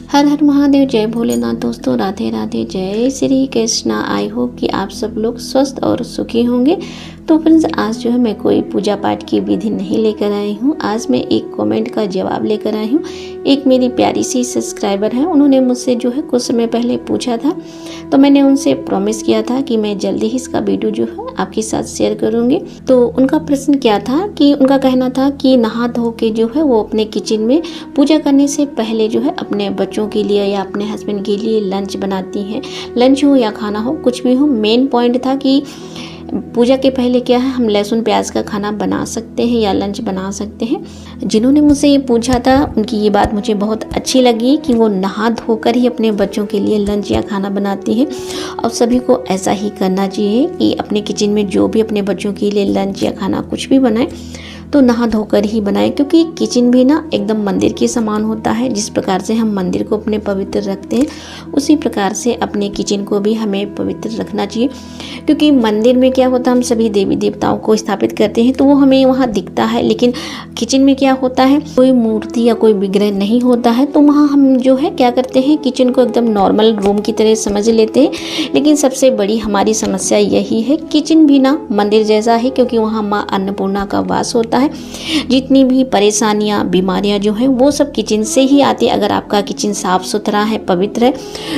हर हर महादेव, जय भोलेनाथ। दोस्तों राधे राधे, जय श्री कृष्ण। आई होप कि आप सब लोग स्वस्थ और सुखी होंगे। तो फ्रेंड्स, आज जो है मैं कोई पूजा पाठ की विधि नहीं लेकर आई हूँ। आज मैं एक कमेंट का जवाब लेकर आई हूँ। एक मेरी प्यारी सी सब्सक्राइबर है, उन्होंने मुझसे जो है कुछ समय पहले पूछा था, तो मैंने उनसे प्रॉमिस किया था कि मैं जल्दी ही इसका वीडियो जो है आपके साथ शेयर करूँगी। तो उनका प्रश्न क्या था कि उनका कहना था कि नहा धो के जो है वो अपने किचन में पूजा करने से पहले जो है अपने बच्चों के लिए या अपने हस्बैंड के लिए लंच बनाती हैं। लंच हो या खाना हो, कुछ भी हो, मेन पॉइंट था कि पूजा के पहले क्या है, हम लहसुन प्याज का खाना बना सकते हैं या लंच बना सकते हैं। जिन्होंने मुझसे ये पूछा था, उनकी ये बात मुझे बहुत अच्छी लगी कि वो नहा धोकर ही अपने बच्चों के लिए लंच या खाना बनाती हैं। और सभी को ऐसा ही करना चाहिए कि अपने किचन में जो भी अपने बच्चों के लिए लंच या खाना कुछ भी बनाए तो नहा धोकर ही बनाएं, क्योंकि किचन भी ना एकदम मंदिर के समान होता है। जिस प्रकार से हम मंदिर को अपने पवित्र रखते हैं, उसी प्रकार से अपने किचन को भी हमें पवित्र रखना चाहिए। क्योंकि मंदिर में क्या होता है, हम सभी देवी देवताओं को स्थापित करते हैं तो वो हमें वहाँ दिखता है, लेकिन किचन में क्या होता है, कोई मूर्ति या कोई विग्रह नहीं होता है। तो वहाँ हम जो है क्या करते हैं, किचन को एकदम नॉर्मल रूम की तरह समझ लेते हैं। लेकिन सबसे बड़ी हमारी समस्या यही है, किचन भी ना मंदिर जैसा है, क्योंकि वहाँ माँ अन्नपूर्णा का वास होता है। जितनी भी परेशानियां, बीमारियां जो हैं वो सब किचन से ही आती है। अगर आपका किचन साफ सुथरा है, पवित्र है,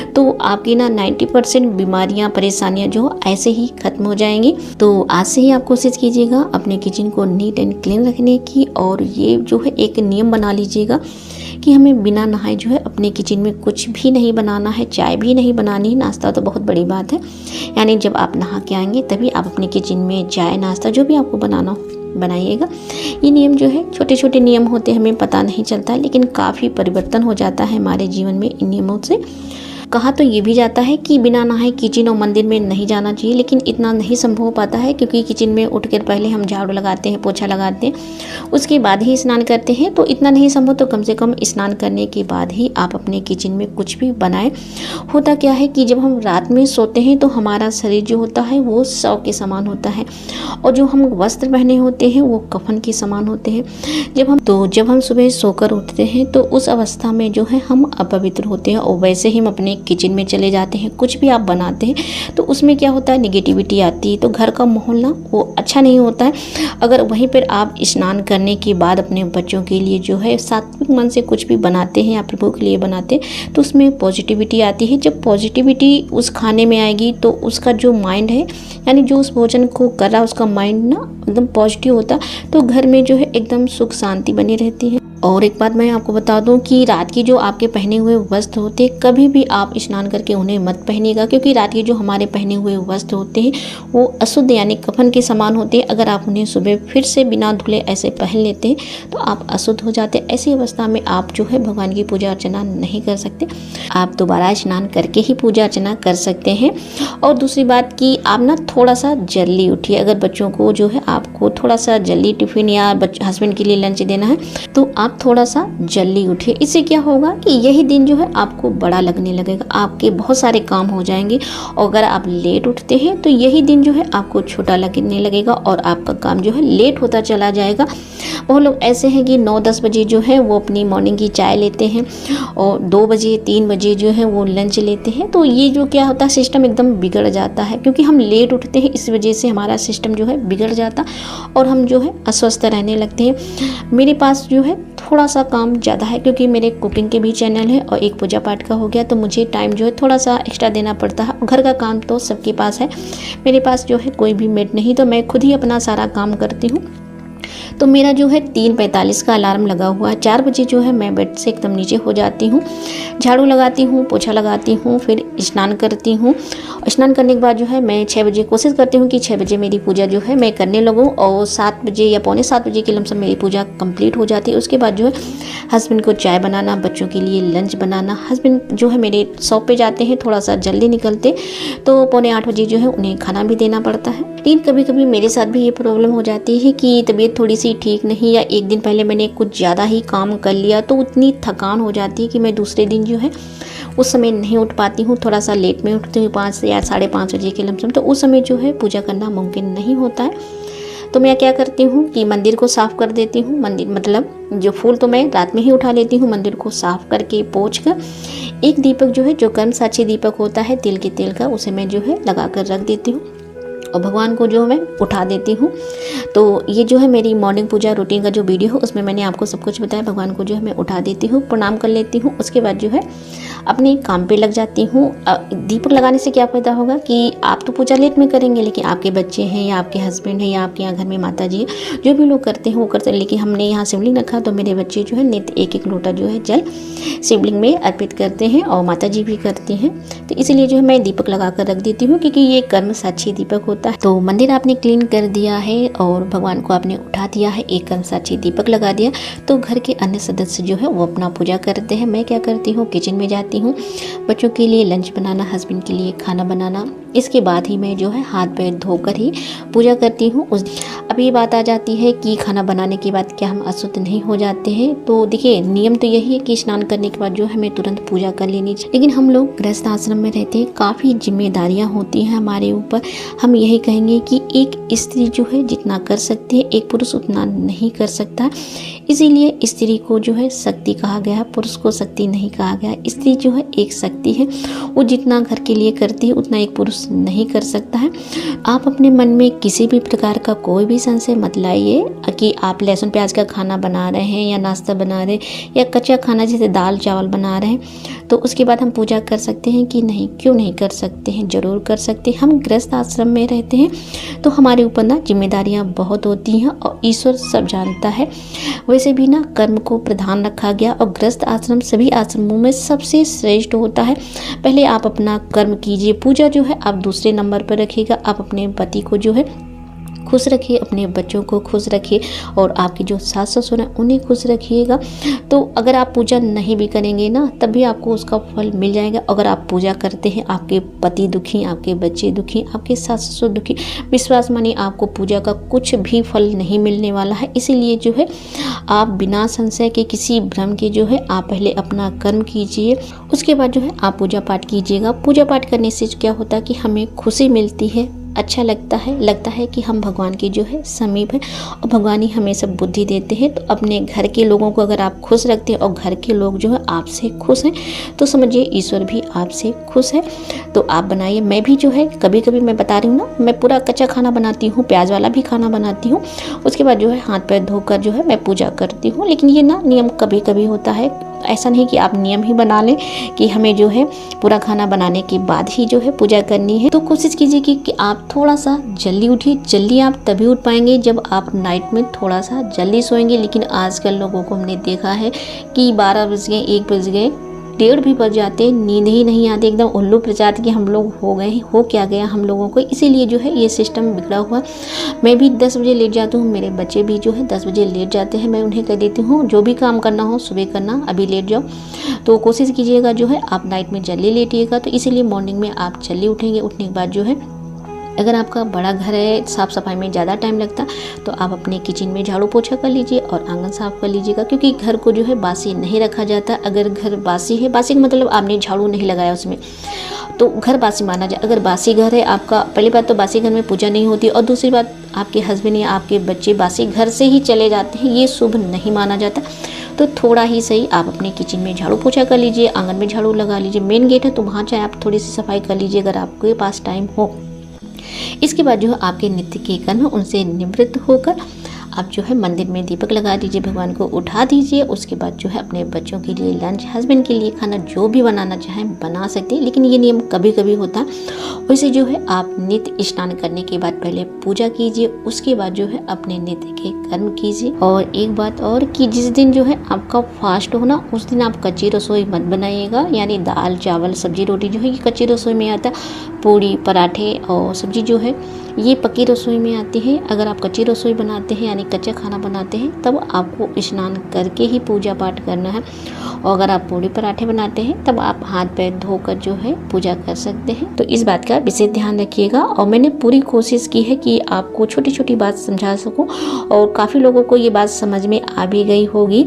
तो आपकी ना 90% बीमारियां, परेशानियां जो ऐसे ही खत्म हो जाएंगी। तो आज से ही आप कोशिश कीजिएगा अपने किचन को नीट एंड क्लीन रखने की, और ये जो है एक नियम बना लीजिएगा कि हमें बिना नहाए जो है अपने किचन में कुछ भी नहीं बनाना है, चाय भी नहीं बनानी है। नाश्ता तो बहुत बड़ी बात है, यानी जब आप नहा के आएंगे तभी आप अपने किचन में चाय, नाश्ता जो भी आपको बनाना हो बनाइएगा। ये नियम जो है, छोटे छोटे नियम होते हैं, हमें पता नहीं चलता है, लेकिन काफ़ी परिवर्तन हो जाता है हमारे जीवन में इन नियमों से। कहा तो ये भी जाता है कि बिना नहाए किचन और मंदिर में नहीं जाना चाहिए, लेकिन इतना नहीं संभव हो पाता है, क्योंकि किचन में उठकर पहले हम झाड़ू लगाते हैं, पोछा लगाते हैं, उसके बाद ही स्नान करते हैं। तो इतना नहीं संभव, तो कम से कम स्नान करने के बाद ही आप अपने किचन में कुछ भी बनाएं। होता क्या है कि जब हम रात में सोते हैं तो हमारा शरीर जो होता है वो शव के समान होता है, और जो हम वस्त्र पहने होते हैं वो कफन के समान होते हैं। जब हम सुबह सोकर उठते हैं तो उस अवस्था में जो है हम अपवित्र होते हैं, और वैसे ही हम अपने किचन में चले जाते हैं, कुछ भी आप बनाते हैं तो उसमें क्या होता है, नेगेटिविटी आती है, तो घर का माहौल ना वो अच्छा नहीं होता है। अगर वहीं पर आप स्नान करने के बाद अपने बच्चों के लिए जो है सात्विक मन से कुछ भी बनाते हैं या प्रभु के लिए बनाते हैं, तो उसमें पॉजिटिविटी आती है। जब पॉजिटिविटी उस खाने में आएगी तो उसका जो माइंड है, यानी जो उस भोजन को कर रहा है, उसका माइंड ना एकदम पॉजिटिव होता, तो घर में जो है एकदम सुख शांति बनी रहती है। और एक बात मैं आपको बता दूं कि रात की जो आपके पहने हुए वस्त्र होते हैं, कभी भी आप स्नान करके उन्हें मत पहनिएगा, क्योंकि रात के जो हमारे पहने हुए वस्त्र होते हैं वो अशुद्ध यानी कफन के समान होते हैं। अगर आप उन्हें सुबह फिर से बिना धुले ऐसे पहन लेते हैं तो आप अशुद्ध हो जाते हैं। ऐसी अवस्था में आप जो है भगवान की पूजा अर्चना नहीं कर सकते। आप दोबारा स्नान करके ही पूजा अर्चना कर सकते हैं। और दूसरी बात कि आप ना थोड़ा सा जल्दी उठिए। अगर बच्चों को जो है आपको थोड़ा सा जल्दी टिफिन या हस्बैंड के लिए लंच देना है तो आप थोड़ा सा जल्दी उठिए। इससे क्या होगा कि यही दिन जो है आपको बड़ा लगने लगेगा, आपके बहुत सारे काम हो जाएंगे। और अगर आप लेट उठते हैं तो यही दिन जो है आपको छोटा लगने लगेगा और आपका काम जो है लेट होता चला जाएगा। बहुत लोग ऐसे हैं कि 9-10 बजे जो है वो अपनी मॉर्निंग की चाय लेते हैं, और 2 बजे 3 बजे जो है वो लंच लेते हैं। तो ये जो क्या होता है, सिस्टम एकदम बिगड़ जाता है, क्योंकि हम लेट उठते हैं, इस वजह से हमारा सिस्टम जो है बिगड़ जाता और हम जो है अस्वस्थ रहने लगते हैं। मेरे पास जो है थोड़ा सा काम ज़्यादा है, क्योंकि मेरे कुकिंग के भी चैनल है और एक पूजा पाठ का हो गया, तो मुझे टाइम जो है थोड़ा सा एक्स्ट्रा देना पड़ता है। घर का काम तो सबके पास है, मेरे पास जो है कोई भी मेड नहीं, तो मैं खुद ही अपना सारा काम करती हूँ। तो मेरा जो है 3:45 का अलार्म लगा हुआ है। 4 बजे जो है मैं बेड से एकदम नीचे हो जाती हूँ, झाड़ू लगाती हूँ, पोछा लगाती हूँ, फिर स्नान करती हूँ। स्नान करने के बाद जो है मैं 6 बजे कोशिश करती हूँ कि 6 बजे मेरी पूजा जो है मैं करने लगूँ, और 7 बजे या पौने 7 बजे के लमसम मेरी पूजा कंप्लीट हो जाती है। उसके बाद जो है हस्बैंड को चाय बनाना, बच्चों के लिए लंच बनाना। हस्बैंड जो है मेरे शॉप पे जाते हैं, थोड़ा सा जल्दी निकलते, तो पौने 8 बजे जो है उन्हें खाना भी देना पड़ता है। लेकिन कभी कभी मेरे साथ भी ये प्रॉब्लम हो जाती है कि तबीयत थोड़ी सी ठीक नहीं, या एक दिन पहले मैंने कुछ ज़्यादा ही काम कर लिया, तो उतनी थकान हो जाती है कि मैं दूसरे दिन जो है उस समय नहीं उठ पाती हूँ। थोड़ा सा लेट में उठती हूँ, 5 या 5:30 बजे के लमसम, तो उस समय जो है पूजा करना मुमकिन नहीं होता है। तो मैं क्या करती हूँ कि मंदिर को साफ़ कर देती हूँ। मंदिर मतलब जो फूल तो मैं रात में ही उठा लेती हूँ। मंदिर को साफ़ करके पोंछ कर एक दीपक जो है, जो कर्म साक्षी दीपक होता है तिल के तेल का, उसे मैं जो है लगा कर रख देती हूँ और भगवान को जो मैं उठा देती हूँ। तो ये जो है मेरी मॉर्निंग पूजा रूटीन का जो वीडियो है उसमें मैंने आपको सब कुछ बताया। भगवान को जो है मैं उठा देती हूँ, प्रणाम कर लेती हूँ। उसके बाद जो है अपने काम पे लग जाती हूँ। दीपक लगाने से क्या फ़ायदा होगा कि आप तो पूजा लेट में करेंगे, लेकिन आपके बच्चे हैं या आपके हस्बैंड हैं या आपके यहाँ घर में माता जी है, जो भी लोग करते हैं वो करते हैं। लेकिन हमने यहाँ शिवलिंग रखा तो मेरे बच्चे जो है नित्य एक एक लोटा जो है जल शिवलिंग में अर्पित करते हैं और माता जी भी करती हैं। तो इसलिए जो है मैं दीपक लगा कर रख देती हूँ, क्योंकि ये कर्म साक्षी दीपक होता है। तो मंदिर आपने क्लीन कर दिया है और भगवान को आपने उठा दिया है, एक कर्म साक्षी दीपक लगा दिया, तो घर के अन्य सदस्य जो है वो अपना पूजा करते हैं। मैं क्या करती हूँ, किचन में जाती हूँ, बच्चों के लिए लंच बनाना, हस्बैंड के लिए खाना बनाना, इसके बाद ही मैं जो है हाथ पैर धोकर ही पूजा करती हूँ। अब ये बात आ जाती है कि खाना बनाने के बाद क्या हम अशुद्ध नहीं हो जाते हैं। तो देखिए नियम तो यही है कि स्नान करने के बाद जो है हमें तुरंत पूजा कर लेनी चाहिए, लेकिन हम लोग गृहस्थ आश्रम में रहते हैं, काफ़ी जिम्मेदारियां होती हैं हमारे ऊपर। हम यही कहेंगे कि एक स्त्री जो है जितना कर सकती है एक पुरुष उतना नहीं कर सकता। इसीलिए स्त्री को जो है शक्ति कहा गया है, पुरुष को शक्ति नहीं कहा गया। स्त्री जो है एक शक्ति है, वो जितना घर के लिए करती है उतना एक पुरुष नहीं कर सकता है। आप अपने मन में किसी भी प्रकार का कोई भी संशय मत लाइए कि आप लहसुन प्याज का खाना बना रहे हैं या नाश्ता बना रहे हैं या कच्चा खाना जैसे दाल चावल बना रहे हैं तो उसके बाद हम पूजा कर सकते हैं कि नहीं। क्यों नहीं कर सकते हैं, ज़रूर कर सकते हैं। हम गृहस्थ आश्रम में रहते हैं तो हमारे ऊपर ना जिम्मेदारियाँ बहुत होती हैं और ईश्वर सब जानता है। वैसे भी ना कर्म को प्रधान रखा गया और गृहस्थ आश्रम सभी आश्रमों में सबसे श्रेष्ठ होता है। पहले आप अपना कर्म कीजिए, पूजा जो है आप दूसरे नंबर पर रखिएगा। आप अपने पति को जो है खुश रखिए, अपने बच्चों को खुश रखिए और आपके जो सास ससुर हैं उन्हें खुश रखिएगा। तो अगर आप पूजा नहीं भी करेंगे ना तब भी आपको उसका फल मिल जाएगा। अगर आप पूजा करते हैं, आपके पति दुखी, आपके बच्चे दुखी, आपके सास ससुर दुखी, विश्वास मानिए आपको पूजा का कुछ भी फल नहीं मिलने वाला है। इसीलिए जो है आप बिना संशय के, किसी भ्रम के जो है आप पहले अपना कर्म कीजिए, उसके बाद जो है आप पूजा पाठ कीजिएगा। पूजा पाठ करने से क्या होता है कि हमें खुशी मिलती है, अच्छा लगता है कि हम भगवान के जो है समीप हैं और भगवान ही हमें सब बुद्धि देते हैं। तो अपने घर के लोगों को अगर आप खुश रखते हैं और घर के लोग जो है आपसे खुश हैं तो समझिए ईश्वर भी आपसे खुश है। तो आप बनाइए। मैं भी जो है कभी कभी मैं बता रही हूँ ना, मैं पूरा कच्चा खाना बनाती हूँ, प्याज वाला भी खाना बनाती हूँ। उसके बाद जो है हाथ पैर धोकर जो है मैं पूजा करती हूँ। लेकिन ये ना नियम कभी कभी होता है, ऐसा नहीं कि आप नियम ही बना लें कि हमें जो है पूरा खाना बनाने के बाद ही जो है पूजा करनी है। तो कोशिश कीजिए कि आप थोड़ा सा जल्दी उठिए। जल्दी आप तभी उठ पाएंगे जब आप नाइट में थोड़ा सा जल्दी सोएंगे। लेकिन आजकल लोगों को हमने देखा है कि 12 बज गए, 1 बज गए, 1:30 भी बज जाते, नींद ही नहीं आती, एकदम उल्लू प्रजाति के हम लोग हो गए। हो क्या गया हम लोगों को, इसीलिए जो है ये सिस्टम बिगड़ा हुआ। मैं भी 10 बजे लेट जाती हूँ, मेरे बच्चे भी जो है 10 बजे लेट जाते हैं। मैं उन्हें कह देती हूँ जो भी काम करना हो सुबह करना, अभी लेट जाओ। तो कोशिश कीजिएगा जो है आप नाइट में जल्दी लेटिएगा। तो इसीलिए मॉर्निंग में आप जल्दी उठेंगे। उठने के बाद जो है अगर आपका बड़ा घर है, साफ़ सफाई में ज़्यादा टाइम लगता तो आप अपने किचन में झाड़ू पोछा कर लीजिए और आंगन साफ़ कर लीजिएगा, क्योंकि घर को जो है बासी नहीं रखा जाता। अगर घर बासी है, बासी का मतलब आपने झाड़ू नहीं लगाया उसमें, तो घर बासी माना जाए। अगर बासी घर है आपका, पहली बात तो बासी घर में पूजा नहीं होती और दूसरी बात आपके हस्बैंड या आपके बच्चे बासी घर से ही चले जाते हैं, ये शुभ नहीं माना जाता। तो थोड़ा ही सही आप अपने किचन में झाड़ू पोछा कर लीजिए, आंगन में झाड़ू लगा लीजिए। मेन गेट है तो वहाँ चाहे आप थोड़ी सी सफाई कर लीजिए अगर आपके पास टाइम हो। इसके बाद जो है आपके नित्य के कर्म उनसे निवृत्त होकर आप जो है मंदिर में दीपक लगा दीजिए, भगवान को उठा दीजिए। उसके बाद जो है अपने बच्चों के लिए लंच, हस्बैंड के लिए खाना, जो भी बनाना चाहें बना सकते हैं। लेकिन ये नियम कभी कभी होता है। वैसे जो है आप नित्य स्नान करने के बाद पहले पूजा कीजिए, उसके बाद जो है अपने नित्य के कर्म कीजिए। और एक बात और कि जिस दिन जो है आपका फास्ट हो ना, उस दिन आप कच्ची रसोई मत बनाइएगा। यानी दाल चावल सब्जी रोटी जो है ये कच्ची रसोई में आता है, पूड़ी पराठे और सब्जी जो है ये पक्की रसोई में आती है। अगर आप कच्ची रसोई बनाते हैं यानी कच्चा खाना बनाते हैं तब आपको स्नान करके ही पूजा पाठ करना है। और अगर आप पूड़ी पराठे बनाते हैं तब आप हाथ पैर धोकर जो है पूजा कर सकते हैं। तो इस बात का विशेष ध्यान रखिएगा। और मैंने पूरी कोशिश की है कि आपको छोटी छोटी बात समझा सकूं और काफ़ी लोगों को ये बात समझ में आ भी गई होगी।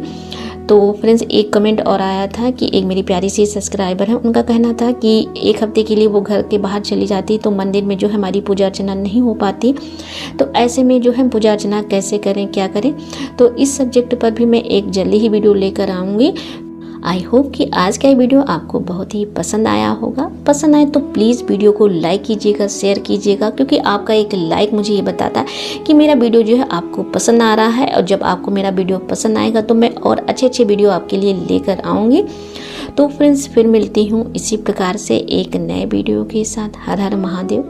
तो फ्रेंड्स एक कमेंट और आया था कि एक मेरी प्यारी सी सब्सक्राइबर है, उनका कहना था कि 1 हफ्ते के लिए वो घर के बाहर चली जाती तो मंदिर में जो है हमारी पूजा अर्चना नहीं हो पाती, तो ऐसे में जो है पूजा अर्चना कैसे करें, क्या करें। तो इस सब्जेक्ट पर भी मैं एक जल्दी ही वीडियो लेकर आऊँगी। आई होप कि आज का ये वीडियो आपको बहुत ही पसंद आया होगा। पसंद आए तो प्लीज़ वीडियो को लाइक कीजिएगा, शेयर कीजिएगा, क्योंकि आपका एक लाइक मुझे ये बताता है कि मेरा वीडियो जो है आपको पसंद आ रहा है। और जब आपको मेरा वीडियो पसंद आएगा तो मैं और अच्छे अच्छे वीडियो आपके लिए लेकर आऊँगी। तो फ्रेंड्स फिर मिलती हूँ इसी प्रकार से एक नए वीडियो के साथ। हर हर महादेव।